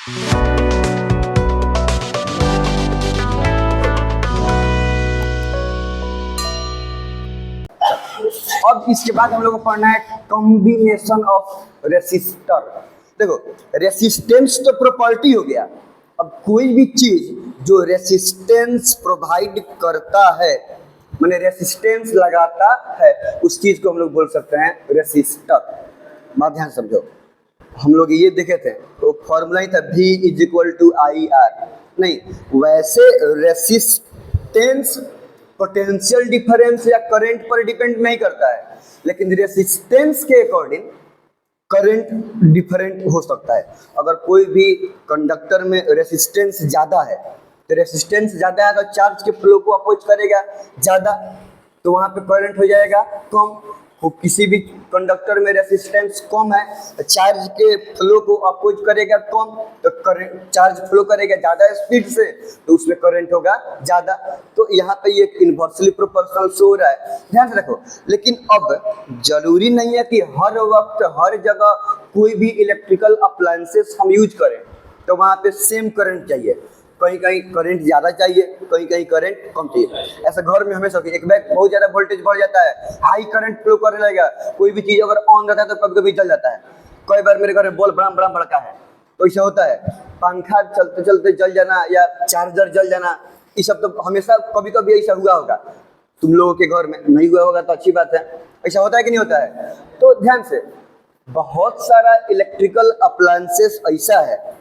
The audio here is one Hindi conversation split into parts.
अब इसके बाद हम लोग को पढ़ना है कॉम्बिनेशन ऑफ रेसिस्टर। देखो, रेसिस्टेंस तो प्रॉपर्टी हो गया। अब कोई भी चीज जो रेसिस्टेंस प्रोवाइड करता है, माने रेसिस्टेंस लगाता है, उस चीज को हम लोग बोल सकते हैं रेसिस्टर। बात ध्यान समझो, हम लोग ये देखे थे तो फॉर्मूला ही था V = IR। नहीं, वैसे रेसिस्टेंस पोटेंशियल डिफरेंस या करंट पर डिपेंड नहीं करता है, लेकिन रेसिस्टेंस के अकॉर्डिंग करंट डिफरेंट हो सकता है। अगर कोई भी कंडक्टर में रेसिस्टेंस ज़्यादा है तो रेसिस्टेंस ज़्यादा है तो चार्ज के फ्लो को अपोज करेगा ज़्यादा, तो वहाँ पे करंट हो जाएगा कम। वो किसी भी कंडक्टर में रेसिस्टेंस कम है तो चार्ज के फ्लो को अपोज करेगा कम, तो करंट चार्ज फ्लो करेगा ज़्यादा स्पीड से, तो उसमें करंट होगा ज़्यादा। तो यहाँ पे ये इन्वर्सली प्रोपोर्शनल शो हो रहा है, ध्यान से रखो। लेकिन अब जरूरी नहीं है कि हर वक्त हर जगह कोई भी इलेक्ट्रिकल अप्लायंसेस हम यूज करें तो वहाँ पे सेम करंट चाहिए। कहीं कहीं करंट ज़्यादा चाहिए, कहीं कहीं करंट कम चाहिए। ऐसा घर में हमेशा एक बैग बहुत ज़्यादा वोल्टेज बढ़ जाता है, हाई करंट फ्लो करने लगेगा, कोई भी चीज़ अगर ऑन रहता है तो कभी कभी जल जाता है। कई बार मेरे घर में बॉल बड़ा बड़ा भड़का है तो ऐसा होता है, पंखा चलते चलते जल जाना या चार्जर जल जाना, ये सब तो हमेशा कभी कभी ऐसा हुआ होगा। तुम लोगों के घर में नहीं हुआ होगा तो अच्छी बात है। ऐसा होता है कि नहीं होता है? तो ध्यान से, बहुत सारा इलेक्ट्रिकल अप्लायंसेस ऐसा है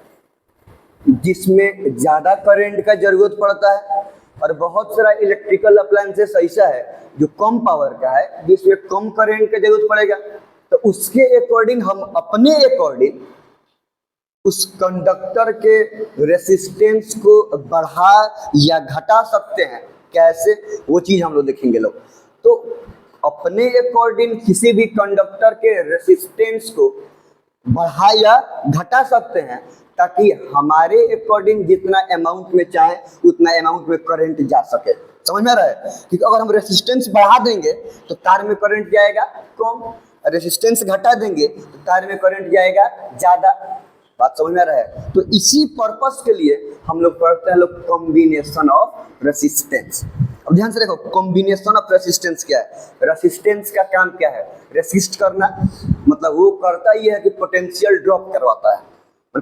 जिसमें ज़्यादा करंट का जरूरत पड़ता है, और बहुत सारा इलेक्ट्रिकल अप्लायंसेस ऐसा है जो कम पावर का है जिसमें कम करंट का जरूरत पड़ेगा। तो उसके अकॉर्डिंग हम अपने अकॉर्डिंग उस कंडक्टर के रेसिस्टेंस को बढ़ा या घटा सकते हैं। कैसे, वो चीज़ हम लोग देखेंगे लोग। तो अपने अकॉर्डिंग किसी भी कंडक्टर के रेसिस्टेंस को बढ़ा या घटा सकते हैं ताकि हमारे अकॉर्डिंग जितना अमाउंट में चाहे उतना अमाउंट में करंट जा सके। समझ में आ रहा है? क्योंकि अगर हम रेसिस्टेंस बढ़ा देंगे तो तार में करंट जाएगा कम, रेसिस्टेंस घटा देंगे तो तार में करंट जाएगा ज़्यादा। बात समझ में आ रहा है? तो इसी पर्पस के लिए हम लोग पढ़ते हैं लोग कॉम्बिनेशन ऑफ रेसिस्टेंस। अब ध्यान से देखो, कॉम्बिनेशन ऑफ रेसिस्टेंस क्या है? रेसिस्टेंस का काम क्या है? रेसिस्ट करना, मतलब वो करता ही है कि पोटेंशियल ड्रॉप करवाता है।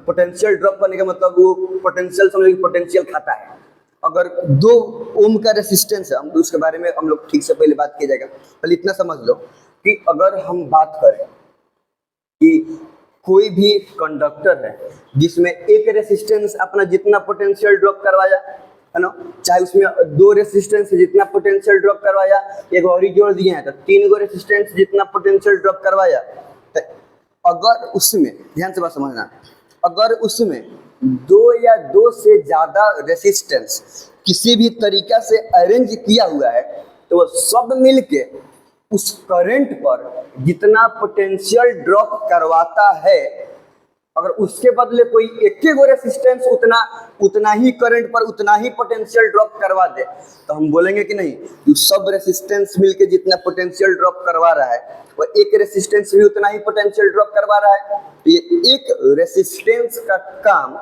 पोटेंशियल ड्रॉप करने का मतलब वो पोटेंशियल, समझो कि पोटेंशियल खाता है। अगर 2 ओम का रेसिस्टेंस है, हम उसके बारे में हम लोग ठीक से पहले बात किया जाएगा। पहले इतना समझ लो कि अगर हम बात करें कि कोई भी कंडक्टर है जिसमें एक रेसिस्टेंस अपना जितना पोटेंशियल ड्रॉप करवाया है ना, चाहे उसमें 2 रेसिस्टेंस जितना पोटेंशियल ड्रॉप करवाया, एक और ही जोड़ दिए हैं तो 3 गो रेसिस्टेंस जितना पोटेंशियल ड्रॉप करवाया, तो अगर उसमें, ध्यान से बात समझना, अगर उसमें 2 या 2 से ज़्यादा रेसिस्टेंस किसी भी तरीका से अरेंज किया हुआ है तो वो सब मिलके उस करंट पर जितना पोटेंशियल ड्रॉप करवाता है, अगर उसके बदले कोई एक गो रेसिस्टेंस उतना ही करंट पर उतना ही पोटेंशियल ड्रॉप करवा दे तो हम बोलेंगे कि नहीं, ये सब रेसिस्टेंस मिलके जितना पोटेंशियल ड्रॉप करवा रहा है वो एक रेसिस्टेंस भी उतना ही पोटेंशियल ड्रॉप करवा रहा है। तो ये एक रेसिस्टेंस का काम,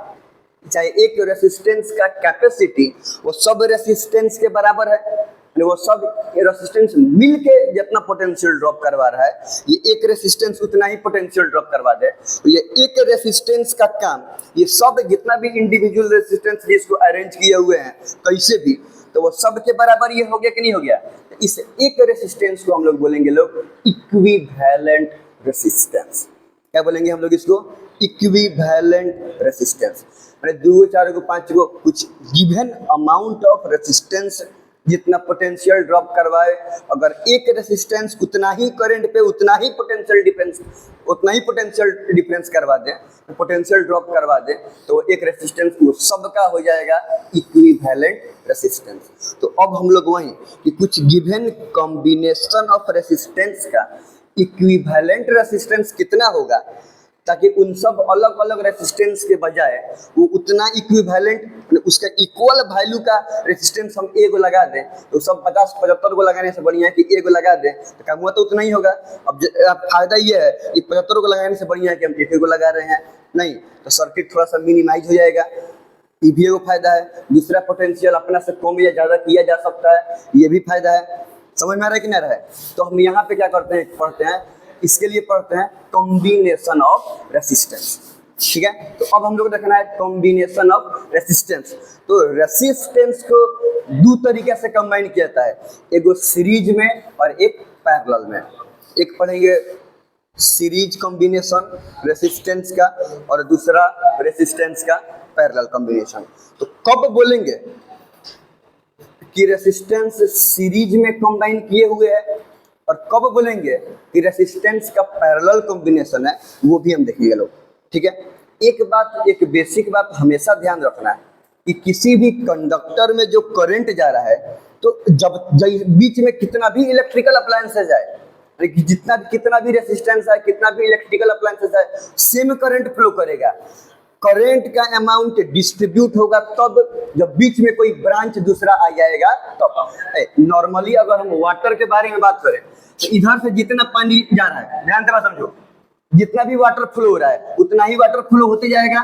चाहे एक रेसिस्टेंस का कैपेसिटी वो सब रेसिस्टेंस के बराबर है, वो सब रेसिस्टेंस मिलके जितना पोटेंशियल ड्रॉप करवा रहा है, ये एक रेसिस्टेंस उतना ही पोटेंशियल ड्रॉप करवा दे। तो ये एक रेसिस्टेंस का काम, ये सब जितना भी इंडिविजुअल रेसिस्टेंस जिसको अरेंज किए हुए हैं कैसे भी, तो वो सब के बराबर ये हो गया कि नहीं हो गया? तो इस एक रेसिस्टेंस को हम लोग बोलेंगे लोग इक्विवेलेंट रेसिस्टेंस। क्या बोलेंगे हम लोग इसको? Equivalent resistance. मैंने 2 4 5 कुछ गिवन अमाउंट ऑफ रेसिस्टेंस जितना पोटेंशियल ड्रॉप करवाए, अगर एक रेसिस्टेंस उतना ही करंट पे उतना ही पोटेंशियल डिफरेंस करवा दे, पोटेंशियल ड्रॉप करवा दे, तो एक रेसिस्टेंस वो सबका हो जाएगा इक्विवेलेंट रेसिस्टेंस। तो अब हम लोग वहीं कि कुछ गिवन कॉम्बिनेशन ऑफ रेसिस्टेंस का इक्विवेलेंट रेसिस्टेंस कितना होगा ताकि उन सब अलग अलग रेसिस्टेंस के बजाय वो उतना इक्विवेलेंट, उसका इक्वल वैल्यू का रेसिस्टेंस हम एगो लगा दें, तो सब 50-75 को लगाने से बढ़िया है कि एगो लगा दें, तो काम हुआ तो उतना ही होगा। अब फायदा ये है कि 75 को लगाने से बढ़िया है कि हम एक को लगा रहे हैं, नहीं तो सर्किट थोड़ा सा मिनिमाइज हो जाएगा, ये भी एगो फायदा है। दूसरा पोटेंशियल अपना से कम या ज़्यादा किया जा सकता है, ये भी फायदा है। समझ में आ रहा है कि नहीं रहा है? तो हम यहाँ पे क्या करते हैं, पढ़ते हैं, इसके लिए पढ़ते हैं कॉम्बिनेशन ऑफ रेसिस्टेंस। ठीक है, तो अब हम लोग देखना है कॉम्बिनेशन ऑफ रेसिस्टेंस। तो रेसिस्टेंस को दो तरीके से कंबाइन किया जाता है, एगो सीरीज में और एक पैरेलल में। एक पढ़ेंगे सीरीज कॉम्बिनेशन रेसिस्टेंस का और दूसरा रेसिस्टेंस का पैरेलल कॉम्बिनेशन। तो कब बोलेंगे कि रेसिस्टेंस सीरीज में कंबाइन किए हुए है और कब बोलेंगे कि रेसिस्टेंस का पैरेलल कॉम्बिनेशन है, वो भी हम देखेंगे लोग। ठीक है, एक बात, एक बेसिक बात हमेशा ध्यान रखना है कि किसी भी कंडक्टर में जो करंट जा रहा है, तो जब बीच में कितना भी इलेक्ट्रिकल अप्लायंसेज है, जितना कितना भी रेसिस्टेंस है, कितना भी इलेक्ट्रिकल अप्लायंसेज है, सेम करंट फ्लो करेगा। करंट का अमाउंट डिस्ट्रीब्यूट होगा तब जब बीच में कोई ब्रांच दूसरा आ जाएगा तब। नॉर्मली अगर हम वाटर के बारे में बात करें तो इधर से जितना पानी जा रहा है, ध्यान से बात समझो, जितना भी वाटर फ्लो हो रहा है उतना ही वाटर फ्लो होते जाएगा।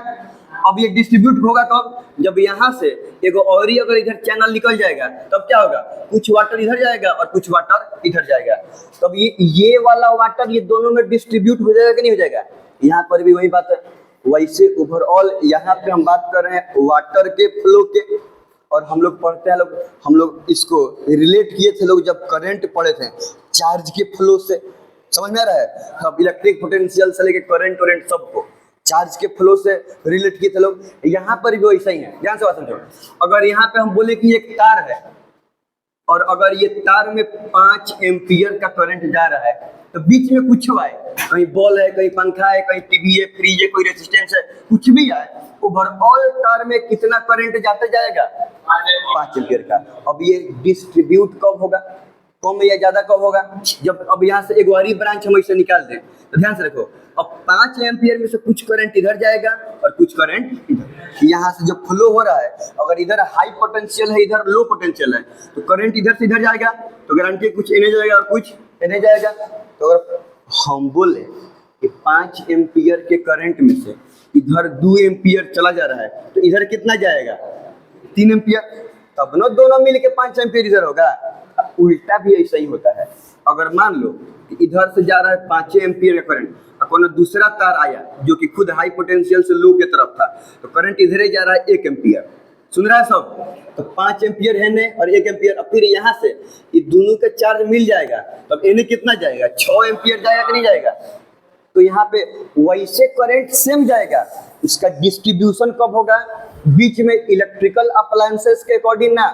अब ये डिस्ट्रीब्यूट होगा कब, जब यहाँ से एगो और ही अगर इधर चैनल निकल जाएगा तब क्या होगा, कुछ वाटर इधर जाएगा और कुछ वाटर इधर जाएगा। तब ये वाला वाटर ये दोनों में डिस्ट्रीब्यूट हो जाएगा कि नहीं हो जाएगा। यहाँ पर भी वही बात है। वैसे ओवरऑल यहाँ पे हम बात कर रहे हैं वाटर के फ्लो के, और हम लोग पढ़ते हैं हम लोग इसको रिलेट किए थे लोग जब करंट पढ़े थे चार्ज के फ्लो से। समझ में आ रहा है? अब इलेक्ट्रिक पोटेंशियल से लेके करंट वरेंट सबको चार्ज के फ्लो से रिलेट किए थे लोग। यहाँ पर भी वैसा ही है, ध्यान से बात समझो। अगर यहाँ पे हम बोले कि एक तार है और अगर ये तार में 5 एम्पियर का करंट जा रहा है, तो बीच में कुछ हुआ है, कहीं बॉल है, कहीं पंखा है, कहीं टीवी है, फ्रिज है, कोई रेजिस्टेंस है, कुछ भी है, ओवरऑल तार में कितना करंट जाते जाएगा, 5 एम्पियर का। अब ये डिस्ट्रीब्यूट कब होगा, कम या ज्यादा कब होगा, जब अब यहाँ से एक वाली ब्रांच हम इसे निकाल दें। तो ध्यान से रखो, अब 5 एम्पियर में से कुछ करंट इधर जाएगा और कुछ करंट इधर। यहाँ से जो फ्लो हो रहा है, अगर इधर हाई पोटेंशियल है, इधर लो पोटेंशियल है, तो करंट इधर से इधर जाएगा, तो गारंटी कुछ इन्हें जाएगा और कुछ इन्हें जाएगा। तो अगर हम बोले कि 5 एम्पियर के करंट में से इधर 2 एम्पियर चला जा रहा है, तो इधर कितना जाएगा, 3 एम्पियर, तब ना दोनों मिल के 5 एम्पियर इधर होगा। उल्टा भी ऐसा ही होता है। अगर मान लो कि इधर से जा रहा है 5 एम्पियर का करंट, और दूसरा तार आया जो कि खुद हाई पोटेंशियल से लो की तरफ था, तो करंट इधर ही जा रहा है 1 एम्पियर। सुन रहा है सब? तो 5 एम्पियर है ने और 1 एम्पियर, फिर यहाँ से ये दोनों का चार्ज मिल जाएगा, तब इन्हें कितना जाएगा, 6 एम्पियर जाएगा कि नहीं जाएगा। तो यहाँ पे वैसे करंट सेम जाएगा, इसका डिस्ट्रीब्यूशन कब होगा, बीच में इलेक्ट्रिकल अप्लायंसेस के अकॉर्डिंग ना,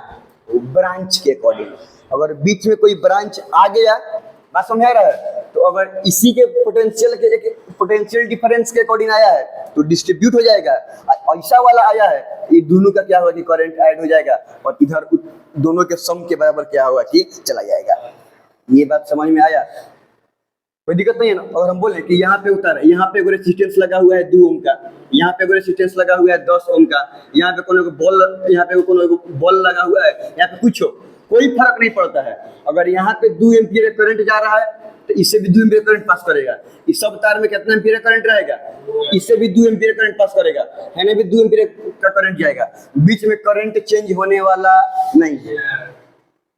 ब्रांच के अकॉर्डिंग। अगर बीच में कोई ब्रांच आ गया, बात समझ आ रहा है, तो अगर इसी के पोटेंशियल के एक पोटेंशियल डिफरेंस के अकॉर्डिंग आया है तो डिस्ट्रीब्यूट हो जाएगा। ऐसा वाला आया है, ये दोनों का क्या होगा कि करंट ऐड हो जाएगा और इधर दोनों के सम के बराबर क्या होगा कि चला जाएगा। ये बात समझ में आया? कोई दिक्कत नहीं है ना। अगर हम बोले कि यहाँ पे उतार है, यहाँ पे रेजिस्टेंस लगा हुआ है 2 ओम का, यहाँ पे रेजिस्टेंस लगा हुआ है 10 ओम का, यहाँ पे कोनो बॉल, यहाँ पे कोनो बॉल लगा हुआ है, यहाँ पे कुछ हो, कोई फर्क नहीं पड़ता है। अगर यहाँ पे 2 एम्पियर करंट जा रहा है तो इससे भी 2 एम्पियर करंट पास करेगा। इस सब तार में कितना एम्पियर करंट रहेगा, इससे भी 2 एम्पियर करंट पास करेगा, है ना भी 2 एम्पियर का करंट जाएगा। बीच में करंट चेंज होने वाला नहीं है,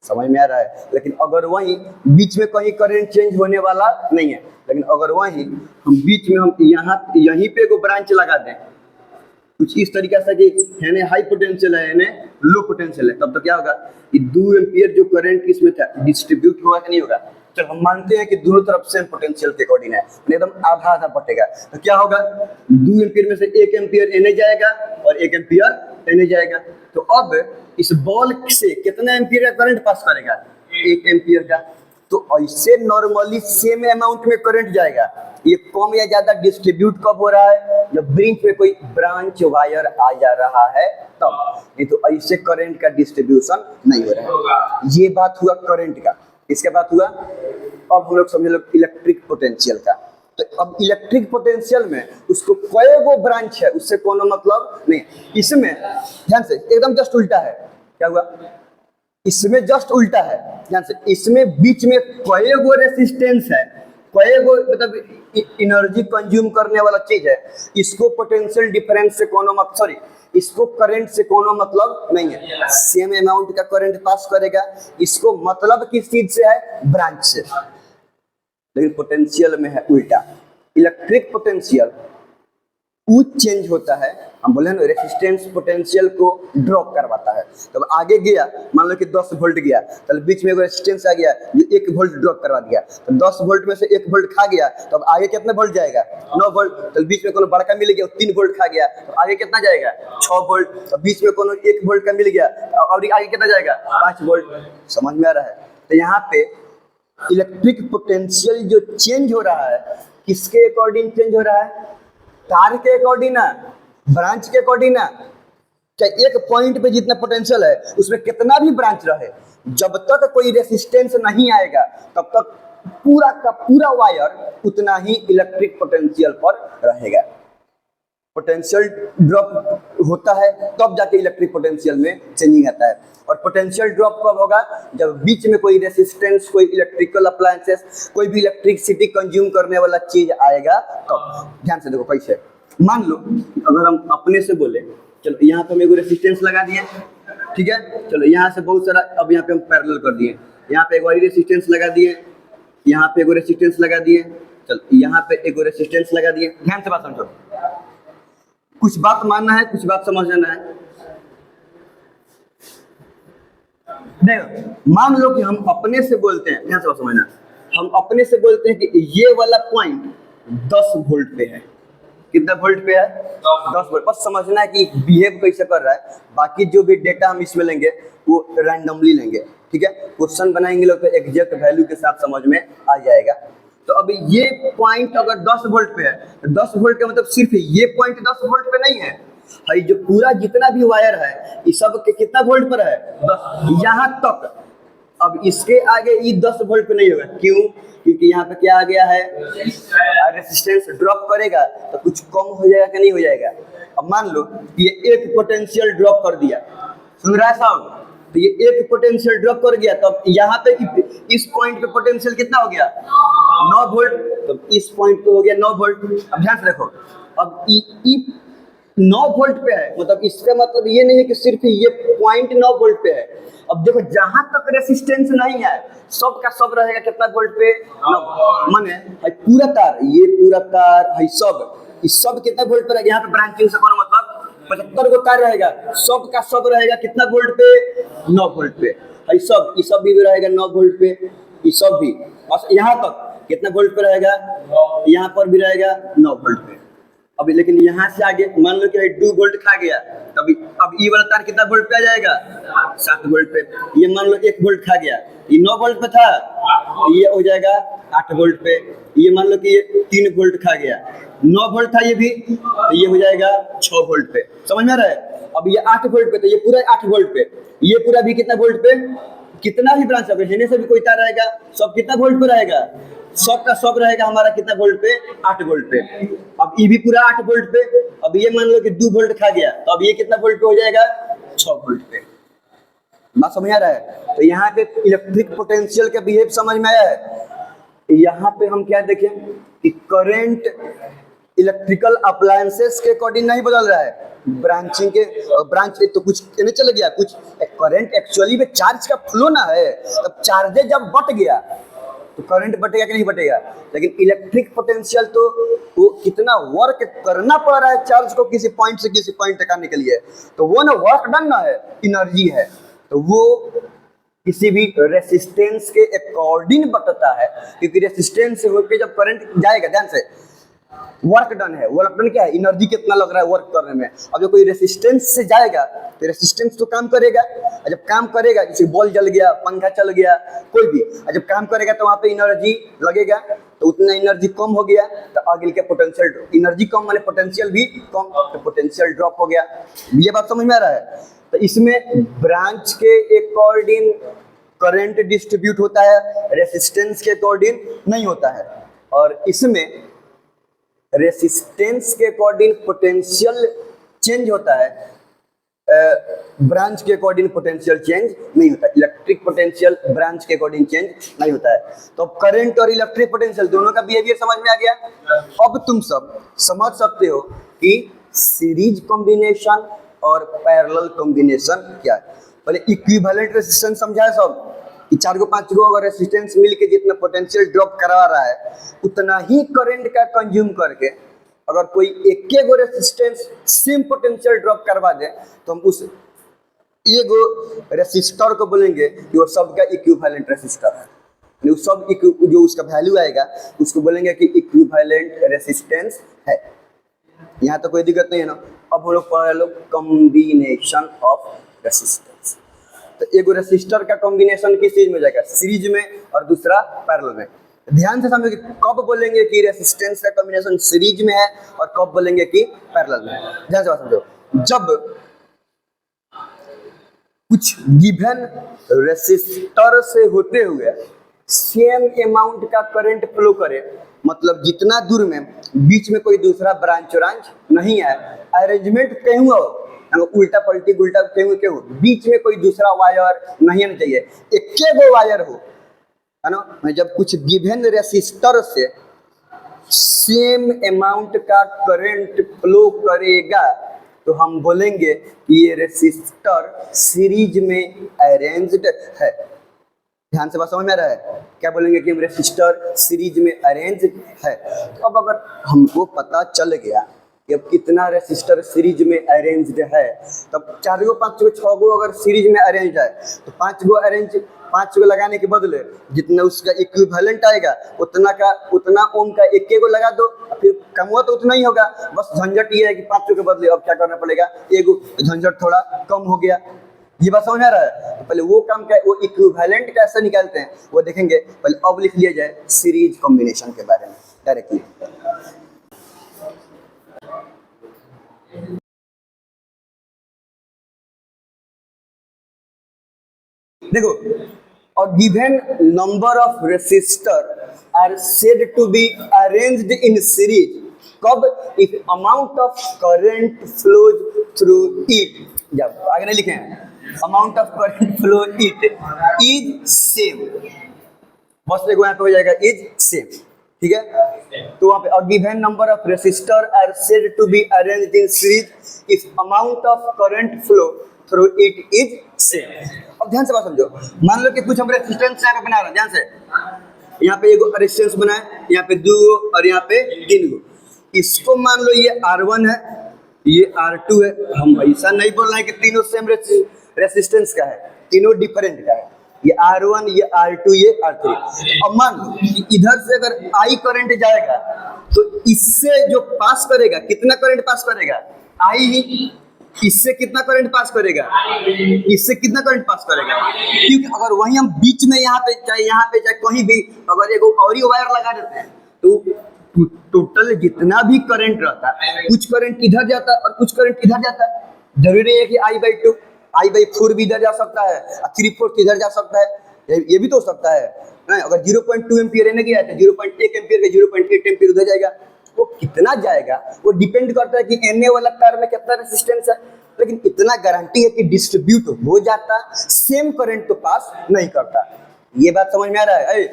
समझ में आ रहा है। लेकिन अगर वहीं बीच में कहीं करंट चेंज होने वाला नहीं है, लेकिन अगर वहीं हम बीच में हम यहीं पे एगो ब्रांच लगा दें कुछ इस तरीके से कि है हाई पोटेंशियल है, है लो पोटेंशियल है, तब तो क्या होगा कि 2 एम्पियर जो करंट इसमें था डिस्ट्रीब्यूट होगा कि नहीं होगा। चलो हम मानते हैं कि दोनों तरफ सेम पोटेंशियल के अकॉर्डिंग है, एकदम आधा आधा बटेगा, तो क्या होगा 2 एम्पियर में से 1 एम्पियर एने जाएगा और 1 एम्पियर एने जाएगा। तो अब इस बॉल से कितना एम्पियर का करंट पास करेगा, 1 एम्पियर का। तो ऐसे नॉर्मली सेम अमाउंट में करंट जाएगा। ये कम या ज्यादा डिस्ट्रीब्यूट कब हो रहा है, जब ब्रिज में कोई ब्रांच वायर आ जा रहा है तब, नहीं तो ऐसे करंट का डिस्ट्रीब्यूशन नहीं हो रहा है। ये बात हुआ करंट का। इसके बाद हुआ अब हम लोग समझ लो इलेक्ट्रिक पोटेंशियल का। तो अब इलेक्ट्रिक पोटेंशियल में उसको कई गो ब्रांच है उससे कोनो मतलब नहीं। इसमें ध्यान से एकदम जस्ट उल्टा है। क्या हुआ? इसमें जस्ट उल्टा है। ध्यान से, इसमें बीच में कई गो रेसिस्टेंस है, कई गो मतलब एनर्जी कंज्यूम करने वाला चीज है। इसको पोटेंशियल डिफरेंस से कोनो मतलब, सॉरी, इसको करंट से कोनो मतलब नहीं है। सेम अमाउंट का करंट पास करेगा। इसको मतलब किस चीज से है? ब्रांच से। लेकिन पोटेंशियल में है उल्टा। इलेक्ट्रिक पोटेंशियल वो चेंज होता है, हम बोले ना रेसिस्टेंस पोटेंशियल को ड्रॉप करवाता है। तो अब आगे गया, मान लो कि 10 वोल्ट गया, तो बीच में एक रेसिस्टेंस आ गया जो 1 वोल्ट ड्रॉप करवा दिया। तो 10 वोल्ट में से 1 वोल्ट खा गया, तो अब आगे कितना वोल्ट जाएगा? 9 वोल्ट। तो बीच में कोनो बड़का मिल गया 3 वोल्ट खा गया, तो आगे कितना जाएगा? 6 वोल्ट। तो बीच में कोनो 1 वोल्ट का मिल गया और आगे कितना जाएगा? 5 वोल्ट। समझ में आ रहा है? तो यहाँ पे इलेक्ट्रिक पोटेंशियल जो चेंज हो रहा है किसके अकॉर्डिंग चेंज हो रहा है? तार के अकॉर्डिंग ना, ब्रांच के अकॉर्डिंग ना। क्या एक पॉइंट पे जितना पोटेंशियल है उसमें कितना भी ब्रांच रहे, जब तक कोई रेसिस्टेंस नहीं आएगा तब तक पूरा का पूरा वायर उतना ही इलेक्ट्रिक पोटेंशियल पर रहेगा। पोटेंशियल ड्रॉप होता है तब जाके इलेक्ट्रिक पोटेंशियल में चेंजिंग आता है। और पोटेंशियल ड्रॉप कब होगा? जब बीच में कोई रेसिस्टेंस, कोई इलेक्ट्रिकल अप्लायंसेस, कोई भी इलेक्ट्रिसिटी कंज्यूम करने वाला चीज आएगा तब। ध्यान से देखो कैसे। मान लो अगर हम अपने से बोले, चलो यहाँ पे हम एक रेसिस्टेंस लगा दिए, ठीक है। चलो यहाँ से बहुत सारा, अब यहाँ पे हम पैरेलल कर दिए, यहाँ पे एक और रेसिस्टेंस लगा दिए, यहाँ पे एक रेसिस्टेंस लगा दिए, चलो यहाँ पे एक रेसिस्टेंस लगा दिए। ध्यान से बात समझो, कुछ बात मानना है, कुछ बात समझना है। देखो, मान लो कि हम अपने से बोलते हैं, ध्यान से बात समझना, हम अपने से बोलते हैं कि ये वाला पॉइंट 10 वोल्ट पे है। कितना वोल्ट पे है? 10 वोल्ट। बस समझना है कि बिहेव कैसे कर रहा है। बाकी जो भी डेटा हम इसमें लेंगे वो रैंडमली लेंगे, ठीक है। क्वेश्चन बनाएंगे लोग तो एग्जैक्ट वैल्यू के साथ समझ में आ जाएगा। तो अभी ये पॉइंट अगर 10 वोल्ट पे है, तो 10 वोल्ट का मतलब सिर्फ ये पॉइंट 10 वोल्ट पे नहीं है, भाई जो पूरा जितना भी वायर है ये सब के कितना वोल्ट पर है? 10, यहाँ तक। अब इसके आगे ये 10 वोल्ट पे नहीं होगा। क्यों? क्योंकि यहाँ पे क्या आ गया है? रेसिस्टेंस ड्रॉप करेगा तो कुछ कम हो जाएगा कि नहीं हो जाएगा। अब मान लो ये एक पोटेंशियल ड्रॉप कर दिया, सुन रहा है साहब? तो ये एक पोटेंशियल ड्रॉप कर गया, तो यहाँ पे इस पॉइंट पे पोटेंशियल कितना हो गया? 9 वोल्ट। तो इस पॉइंट पे हो गया 9 वोल्ट। अब ध्यान से देखो, अब 9 वोल्ट पे है, मतलब इसका मतलब ये नहीं है कि सिर्फ ये पॉइंट 9 वोल्ट पे है। अब देखो जहां तक रेसिस्टेंस नहीं है सब का सब रहेगा कितना वोल्ट पे? 9। माने पूरा तार, ये पूरा तार है सब, इस सब कितना वोल्ट पर है? यहाँ पे ब्रांचिंग से कोनो मतलब 75 गो तार रहेगा, सब का सब रहेगा कितना वोल्ट पे? 9 वोल्ट पे। है सब, ये सब भी रहेगा 9 वोल्ट पे, ये सब भी। बस यहाँ तक कितना वोल्ट पे रहेगा? यहाँ पर भी रहेगा 9 वोल्ट पे। अभी लेकिन यहाँ से आगे मान लो कि 2 वोल्ट खा गया, तभी अब ये वाला तार कितना वोल्ट पे आ जाएगा? 7 वोल्ट पे। ये मान लो 1 वोल्ट खा गया, ये 9 वोल्ट पे था, ये हो जाएगा 8 वोल्ट पे। ये मान लो कि ये 3 वोल्ट खा गया, 9 वोल्ट था ये भी, तो ये हो जाएगा 6 वोल्ट पे। समझ में आ रहा है? अब ये 8 वोल्ट पे, तो ये पूरा 8 वोल्ट पे, ये पूरा भी कितना वोल्ट पे? कितना भी ब्रांच है से भी कोई तार रहेगा, सब कितना वोल्ट पे रहेगा? सब का सब रहेगा हमारा कितना वोल्ट पे? 8 वोल्ट पे। अब ये भी पूरा 8 वोल्ट पे। अब ये मान लो कि 2 वोल्ट खा गया, तो अब ये कितना वोल्ट पे हो जाएगा? 6 वोल्ट पे। बात समझ आ रहा है? तो यहाँ पे इलेक्ट्रिक पोटेंशियल का बिहेव समझ में आया है। यहाँ पे हम क्या देखें कि करंट इलेक्ट्रिकल अप्लायंसेस के अकॉर्डिंग नहीं बदल रहा है, ब्रांचिंग के ब्रांच तो कुछ नहीं चल गया, कुछ करंट एक्चुअली में चार्ज का फ्लो ना है। तब चार्ज जब बट गया तो करंट बटेगा कि नहीं बटेगा? लेकिन इलेक्ट्रिक पोटेंशियल तो वो कितना वर्क करना पड़ रहा है चार्ज को किसी पॉइंट से किसी पॉइंट तक आने के लिए, तो वो ना वर्क डन ना है, एनर्जी है, तो वो किसी भी रेसिस्टेंस के अकॉर्डिंग बटता है। क्योंकि रेसिस्टेंस से होकर जब करंट जाएगा, ध्यान से, वर्क डन है। वर्क डन क्या है? एनर्जी कितना लग रहा है वर्क करने में। अब जब कोई रेसिस्टेंस से जाएगा तो रेसिस्टेंस तो काम करेगा, और जब काम करेगा, जैसे बॉल जल गया, पंखा चल गया, कोई भी, और जब काम करेगा तो वहां पे एनर्जी लगेगा, तो उतना एनर्जी कम हो गया, तो आगे के पोटेंशियल, एनर्जी कम माने पोटेंशियल भी कम, तो पोटेंशियल ड्रॉप हो गया। ये बात समझ में आ रहा है? तो इसमें ब्रांच के अकॉर्डिंग करंट डिस्ट्रीब्यूट होता है, रेसिस्टेंस के अकॉर्डिंग नहीं होता है। और इसमें रेसिस्टेंस के अकॉर्डिंग पोटेंशियल चेंज होता है, ब्रांच के अकॉर्डिंग पोटेंशियल चेंज नहीं होता है। इलेक्ट्रिक पोटेंशियल ब्रांच के अकॉर्डिंग चेंज नहीं होता है। तो करंट और इलेक्ट्रिक पोटेंशियल दोनों का बिहेवियर समझ में आ गया। अब तुम सब समझ सकते हो कि सीरीज कॉम्बिनेशन और पैरेलल कॉम्बिनेशन क्या है। पहले इक्विवेलेंट रेजिस्टेंस समझा है सब कि 4 को 5 को अगर रेजिस्टेंस मिल के जितना पोटेंशियल ड्रॉप करा रहा है उतना ही करंट का कंज्यूम करके अगर कोई एक गो रेजिस्टेंस सेम पोटेंशियल ड्रॉप करवा दे तो हम उस एगो रेसिस्टर को बोलेंगे कि वो सबका इक्विवेलेंट रेसिस्टर है। वो सब जो उसका वैल्यू आएगा उसको बोलेंगे कि इक्विवेलेंट रेसिस्टेंस है। यहाँ तो कोई दिक्कत नहीं है ना। अब हम लोग पढ़ रहे कॉम्बिनेशन ऑफ रेसिस्टेंस। तो एगो रेसिस्टर का कॉम्बिनेशन किस चीज में जाएगा, सीरीज में, और दूसरा पैरेलल में। ध्यान से समझो कि कब बोलेंगे कि रेसिस्टेंस का कॉम्बिनेशन सीरीज में है और कब बोलेंगे कि पैरेलल में। ध्यान से समझो, जब कुछ गिवन रेसिस्टर से होते हुए सेम अमाउंट का करंट फ्लो करे, मतलब जितना दूर में बीच में कोई दूसरा ब्रांच नहीं है, अरेंजमेंट कहूँ उल्टा पलटी उल्टा कहूँ बीच में कोई दूसरा वायर नहीं आना चाहिए, एक गो वायर हो, है ना। जब कुछ गिवन रेसिस्टर से सेम अमाउंट का करंट फ्लो करेगा तो हम बोलेंगे कि ये रेसिस्टर सीरीज में अरेंज्ड है। ध्यान से बात समझ में आ रहा है, क्या बोलेंगे कि हम रेसिस्टर सीरीज में अरेंज है। तो अब अगर हमको पता चल गया कि अब कितना रेसिस्टर सीरीज में अरेंज्ड है, तब 4 गो 5 गो 6 गो अगर सीरीज में अरेंज है तो 5 गो लगाने के बदले जितना उसका इक्विवेलेंट आएगा उतना ओम का एक गो लगा दो, फिर कम हुआ तो उतना ही होगा। बस झंझट ये है कि 5 के बदले अब क्या करना पड़ेगा, एगो झंझट थोड़ा कम हो गया। ये बात समझ में आ रहा है। तो पहले वो काम क्या, वो इक्विवेलेंट कैसे निकालते हैं वो देखेंगे। पहले अब लिख लिया जाए सीरीज कॉम्बिनेशन के बारे में डायरेक्टली। देखो, a given number of resistor are said to be arranged in series कब, if amount of current flows through it, जब आगे नहीं लिखे हैं, amount of current flow it is same, बस देखो यहाँ पे हो जाएगा is same, ठीक है। तो वहाँ पे a given number of resistor are said to be arranged in series if amount of current flow through it is same। अब ध्यान से बात समझो, मान लो कि कुछ हम रेजिस्टेंस यहाँ पे बना रहे हैं, ध्यान से यहाँ पे एगो रेजिस्टेंस बना है, यहाँ पे 2 और यहाँ पे 3 गो। इसको मान लो ये R1 है, ये R2 है। हम ऐसा नहीं बोल रहे हैं कि तीनों सेम रेजिस्टेंस का है, तीनों डिफरेंट का है। ये R1, ये R2, ये R3। अब मान लो कि इधर से अगर I करंट जाएगा तो इससे जो पास करेगा, कितना करंट पास करेगा, I ही। इससे कितना करंट पास करेगा, इससे कितना करंट पास करेगा, क्योंकि अगर वहीं हम बीच में यहाँ पे चाहे कहीं भी अगर एगो और ही वायर लगा देते हैं तो टोटल जितना भी करंट रहता है, कुछ करंट इधर जाता है और कुछ करंट इधर जाता है। जरूरी है कि I/2, I/4 भी इधर जा सकता है और 3/4 इधर जा सकता है, ये भी तो हो सकता है ना। अगर 0.2 एम्पियर रहने गया तो 0.1 एम्पियर का 0.8 एम्पियर उधर जाएगा। वो कितना जाएगा वो डिपेंड करता है कि एनए वाला तार में कितना रेजिस्टेंस है, लेकिन इतना गारंटी है कि डिस्ट्रीब्यूट हो जाता, सेम करंट तो पास नहीं करता। ये बात समझ में आ रहा है।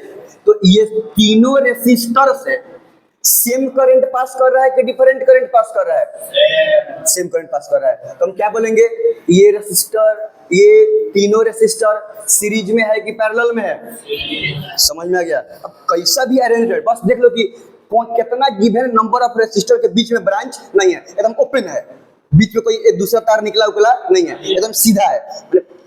तो ये तीनों रेसिस्टर से सेम करंट पास कर रहा है कि डिफरेंट करंट पास कर रहा है, सेम करंट पास कर रहा है। तो हम क्या बोलेंगे, ये रेसिस्टर, ये तीनों रेसिस्टर सीरीज में है कि पैरेलल में है। समझ में आ गया। अब कैसा भी अरेंज है, बस देख लो कि कितना गिवन नंबर ऑफ रेसिस्टर के बीच में ब्रांच नहीं है, एकदम ओपन है, बीच में कोई एक दूसरा तार निकला उकला नहीं है, एकदम सीधा है।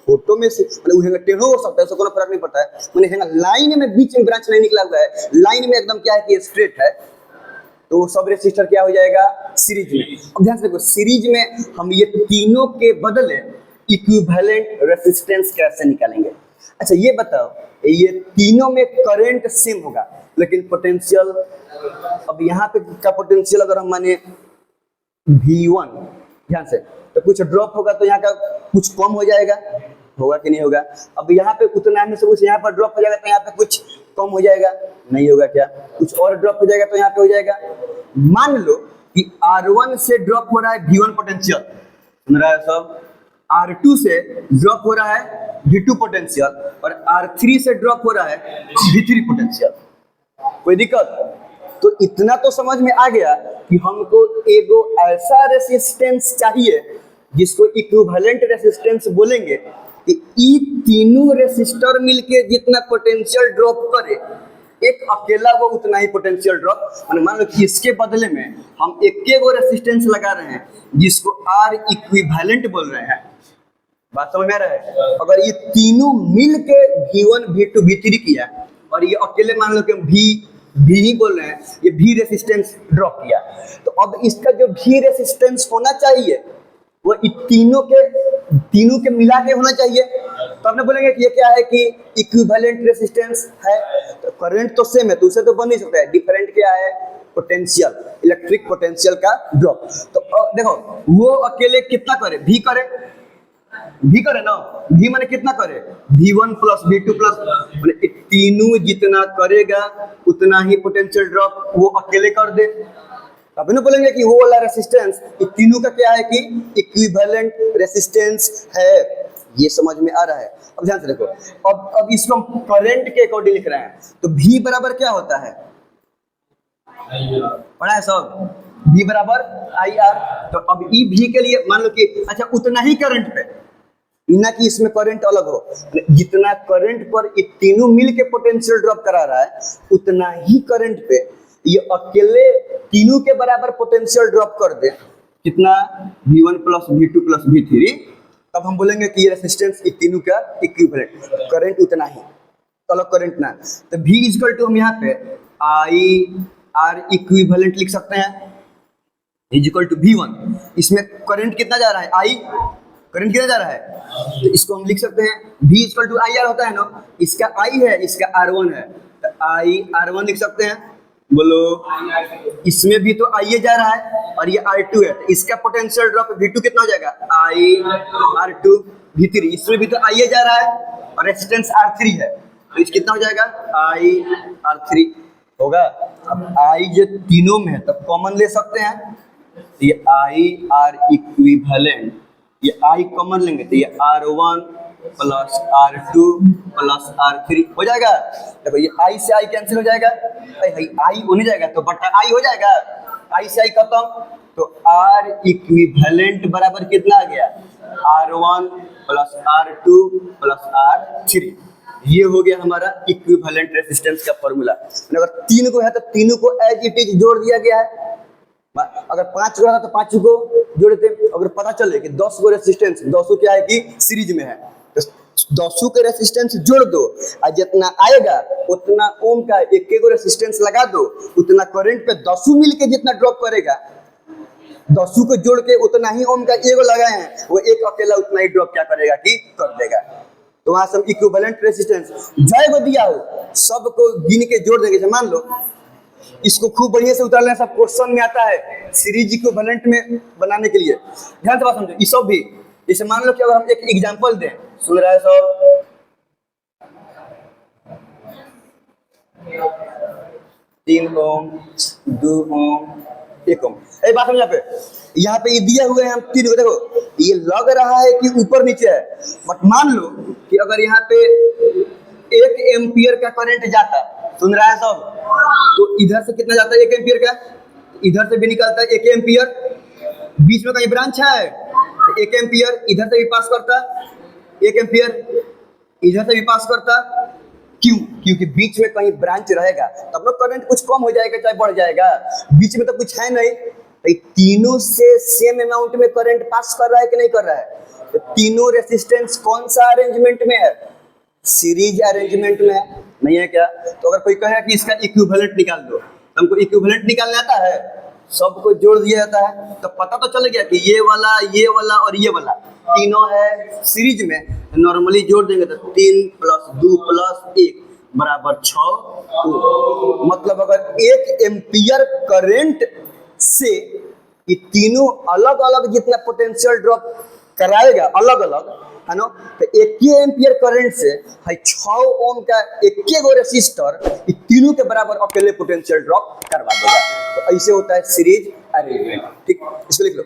फोटो में से टेढ़ो हो सकता है, उसको कोई फर्क नहीं पड़ता है। मैंने लाइन में बीच में ब्रांच नहीं निकला हुआ है, लाइन में एकदम क्या है कि स्ट्रेट है, तो सब रेसिस्टर क्या हो जाएगा, सीरीज में। अब ध्यान से देखो, सीरीज में हम ये तीनों के बदले इक्विवेलेंट रेसिस्टेंस कैसे निकालेंगे। अच्छा ये बताओ, ये तीनों में करंट सेम होगा लेकिन पोटेंशियल, अब यहाँ पे का पोटेंशियल अगर हम माने V1, ध्यान से, तो कुछ ड्रॉप होगा तो यहाँ का कुछ कम हो जाएगा, होगा कि नहीं होगा। अब यहाँ पे उतना में से कुछ यहाँ पर ड्रॉप हो जाएगा तो यहाँ पे कुछ कम हो जाएगा? नहीं होगा। क्या कुछ और ड्रॉप हो जाएगा तो यहाँ पे हो जाएगा। मान लो कि R1 से ड्रॉप हो रहा है V1 पोटेंशियल, सुन रहा है सब, R2 से ड्रॉप हो रहा है V2 पोटेंशियल और R3 से ड्रॉप हो रहा है V3 पोटेंशियल। कोई दिक्कत? तो इतना तो समझ में आ गया कि हमको एगो ऐसा रेसिस्टेंस चाहिए जिसको इक्विवेलेंट रेसिस्टेंस बोलेंगे कि ई तीनों रेसिस्टर मिलके जितना पोटेंशियल ड्रॉप करे, एक अकेला वो उतना ही पोटेंशियल ड्रॉप। मान लो कि इसके बदले में हम एक गो रेसिस्टेंस लगा रहे हैं जिसको R इक्विवेलेंट बोल रहे हैं। बात समझ में आ रहा है? अगर ये तीनों मिल के V1 V2 V3 किया और ये अकेले मान लो कि हम V ही बोल रहे हैं, ये V रेसिस्टेंस ड्रॉप किया, तो अब इसका जो V रेसिस्टेंस होना चाहिए वो तीनों के मिला के होना चाहिए। तो आपने बोलेंगे कि ये क्या है कि इक्विवेलेंट रेसिस्टेंस है, तो करंट तो सेम है तो उसे तो बन नहीं सकता है। डिफरेंट क्या है? पोटेंशियल, इलेक्ट्रिक पोटेंशियल का ड्रॉप। तो देखो वो अकेले कितना करे? V करे ना, V माने कितना करे? V1 प्लस V2 प्लस, तीनों जितना करेगा उतना ही पोटेंशियल ड्रॉप वो अकेले कर दे। अब ना बोलेंगे कि वो वाला रेसिस्टेंस तीनों का क्या है कि इक्विवेलेंट रेसिस्टेंस है। ये समझ में आ रहा है? अब ध्यान से देखो, अब इसको हम करंट के अकॉर्डिंग लिख रहे हैं, तो V बराबर क्या होता है? पढ़ा है सब? V बराबर IR। तो अब ई V के लिए मान लो कि अच्छा उतना ही करंट पे, ना कि इसमें करंट अलग हो, जितना करंट पर ये तीनों मिल के पोटेंशियल ड्रॉप करा रहा है उतना ही करंट पे ये अकेले तीनों के बराबर पोटेंशियल ड्रॉप कर दे। कितना? V1 plus V2 plus V3। तब हम बोलेंगे कि ये रेसिस्टेंस ये तीनों का इक्विवेलेंट, करंट उतना ही, अलग करंट ना। तो V इक्वल टू हम यहाँ पे IR इक्विवेलेंट लिख सकते हैं, इज इक्वल टू V1। इसमें करंट कितना जा रहा है? I करंट कितना जा रहा है? तो इसको हम लिख सकते हैं V इक्वल टू IR होता है ना, इसका I है, इसका R1 है, तो I R1 लिख सकते हैं। बोलो, इसमें भी तो I जा रहा है और ये R2 है, तो इसका पोटेंशियल ड्रॉप V2 कितना हो जाएगा? I R2 V3। इसमें भी तो I जा रहा है और रेजिस्टेंस R3 है, तो इस कितना हो जाएगा? I R3 होगा। अब I जो तीनों में है तो कॉमन ले सकते हैं, तो ये I R इक्विवेलेंट, ये I कॉमन लेंगे तो ये R1 plus R2 plus R3 हो जाएगा। देखो ये I से I कैंसिल हो जाएगा, I होने जाएगा तो बटा I हो जाएगा, I से I खत्म, तो R इक्विवेलेंट बराबर कितना आ गया? R1 plus R2 plus R3। ये हो गया हमारा इक्विवेलेंट रेसिस्टेंस का फॉर्मूला। अगर तीन को है तो तीनों को एज इट इज जोड़ दिया गया है। अगर 5 को है तो 5 को जोड़ देते। अगर पता चले कि 10 को रेसिस्टेंस, 10 क्या है कि सीरीज में है, तो 10 के रेसिस्टेंस जोड़ दो और जितना आएगा उतना ओम का एक को रेसिस्टेंस लगा दो, उतना करंट पे 10 मिल के जितना ड्रॉप करेगा, 10 को जोड़ के उतना ही ओम का एगो लगाए हैं, वो एक अकेला उतना ही ड्रॉप क्या करेगा कि कर देगा। तो वहां से हम इक्विवेलेंट रेसिस्टेंस जय को दिया हो सबको गिन के जोड़ देंगे। मान लो इसको खूब बढ़िया से उतारना, सब क्वेश्चन में आता है सीरीज इक्विवेलेंट में बनाने के लिए। ध्यान से बात समझो। ये सब भी जैसे मान लो कि अगर हम एक एग्जांपल दें, सुन रहा है सब? 3 ओम, 2 ओम, 1 ओम। बात समझ यहाँ पे ये दिए हुए हैं हम 3 को। देखो ये लग रहा है कि ऊपर नीचे है, बट मान लो कि अगर यहाँ पे 1 एम्पियर का करंट जाता, सुन रहा है सब, तो इधर से कितना जाता है? 1 एम्पियर का, इधर से भी निकलता है 1 एम्पियर, बीच में कहीं ब्रांच है तो 1 एम्पियर इधर से भी पास करता, 1 एम्पियर इधर से भी पास करता। क्यों? क्योंकि बीच में कहीं ब्रांच रहेगा तब ना करंट कुछ कम हो जाएगा चाहे बढ़ जाएगा, बीच में तो कुछ है नहीं। तो तीनों से सेम अमाउंट में करंट पास कर रहा है कि नहीं कर रहा है? तो तीनों रेसिस्टेंस कौन सा अरेंजमेंट में है? सीरीज अरेंजमेंट में है, नहीं है क्या? तो अगर कोई कहे कि इसका इक्विवेलेंट निकाल दो, तो हमको इक्विवेलेंट निकालना आता है, सबको जोड़ दिया जाता है तो पता तो चल गया कि ये वाला और ये वाला तीनों है सीरीज में। नॉर्मली जोड़ देंगे तो 3 + 2 + 1 बराबर 6। मतलब अगर 1 एम्पियर करंट से ये तीनों अलग अलग जितना पोटेंशियल ड्रॉप कराएगा अलग अलग, है ना। तो 1 एम्पियर करंट से है 6 ओम का 1 गो रेसिस्टर ये तीनों के बराबर अकेले पोटेंशियल ड्रॉप करवा देगा। तो ऐसे होता है सीरीज अरेंजमेंट। ठीक, इसको लिख लो।